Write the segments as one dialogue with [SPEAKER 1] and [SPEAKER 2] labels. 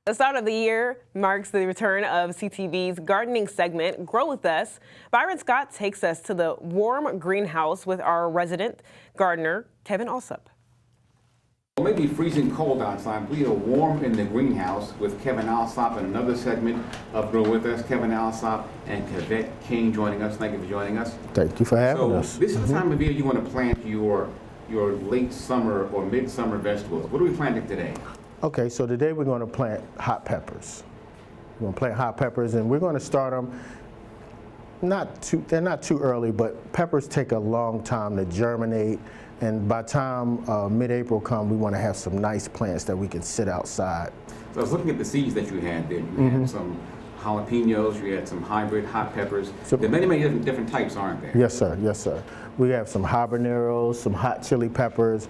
[SPEAKER 1] The start of the year marks the return of CTV's gardening segment, Grow With Us. Byron Scott takes us to the warm greenhouse with our resident gardener, Kevin Alsop.
[SPEAKER 2] It may be freezing cold outside. We are warm in the greenhouse with Kevin Alsop in another segment of Grow With Us. Kevin Alsop and Kevette King joining us. Thank you for joining us.
[SPEAKER 3] Thank you for having us.
[SPEAKER 2] This is the time of year you want to plant your late summer or midsummer vegetables. What are we planting today?
[SPEAKER 3] Okay, so today we're going to plant hot peppers. We're going to plant hot peppers, and we're going to start them they're not too early, but peppers take a long time to germinate, and by the time mid-April comes, we want to have some nice plants that we can sit outside.
[SPEAKER 2] So I was looking at the seeds that you had there. You had some jalapenos, you had some hybrid hot peppers. There are many different types, aren't there?
[SPEAKER 3] Yes, sir. Yes, sir. We have some habaneros, some hot chili peppers.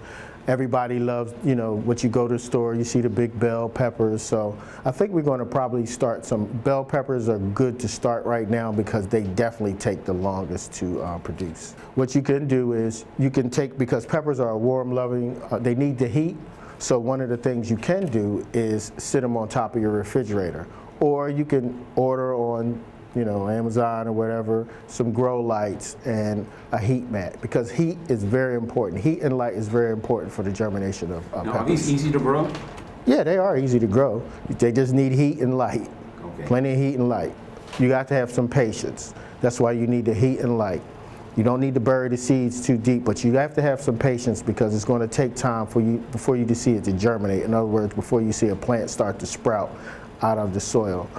[SPEAKER 3] Everybody loves, you know, what you go to the store, you see the big bell peppers. So I think we're going to probably start some bell peppers are good to start right now because they definitely take the longest to produce. What you can do is you can take, because peppers are warm loving, they need the heat. So one of the things you can do is sit them on top of your refrigerator, or you can order on, you know, Amazon or whatever, some grow lights and a heat mat, because heat is very important. Heat and light is very important for the germination of peppers.
[SPEAKER 2] Are these easy to grow?
[SPEAKER 3] Yeah, they are easy to grow. They just need heat and light.
[SPEAKER 2] Okay.
[SPEAKER 3] Plenty of heat and light. You got to have some patience. That's why you need the heat and light. You don't need to bury the seeds too deep, but you have to have some patience because it's going to take time before you see it to germinate. In other words, before you see a plant start to sprout out of the soil.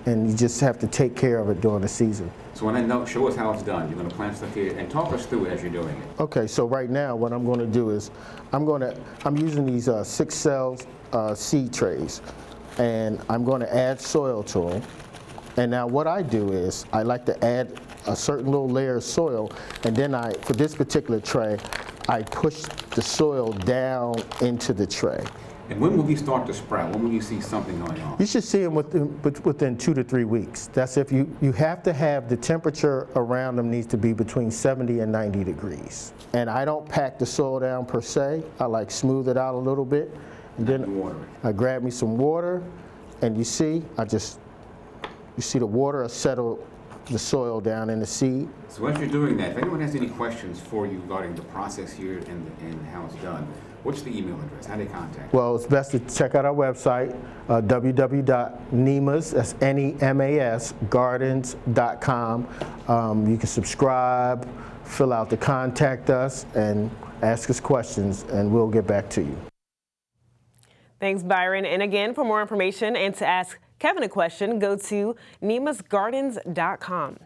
[SPEAKER 3] And you just have to take care of it during the season.
[SPEAKER 2] So when I know, show us how it's done. You're going to plant stuff here and talk us through it as you're doing it.
[SPEAKER 3] Okay, so right now what I'm going to do is I'm using these 6 cells seed trays, and I'm going to add soil to them. And now what I do is I like to add a certain little layer of soil, and then for this particular tray, I push the soil down into the tray.
[SPEAKER 2] And when will these start to sprout? When will you see something going on?
[SPEAKER 3] You should see them within 2 to 3 weeks. That's if you have to have the temperature around them needs to be between 70 and 90 degrees. And I don't pack the soil down per se. I like smooth it out a little bit. And then I grab me some water, and you see the water settle the soil down in the seed.
[SPEAKER 2] So as you're doing that, if anyone has any questions for you regarding the process here and how it's done, what's the email address? How do they contact you?
[SPEAKER 3] Well, it's best to check out our website, www.nemas, that's N-E-M-A-S, gardens.com. You can subscribe, fill out the contact us, and ask us questions, and we'll get back to you.
[SPEAKER 1] Thanks, Byron. And again, for more information and to ask Kevin a question, go to nemasgardens.com.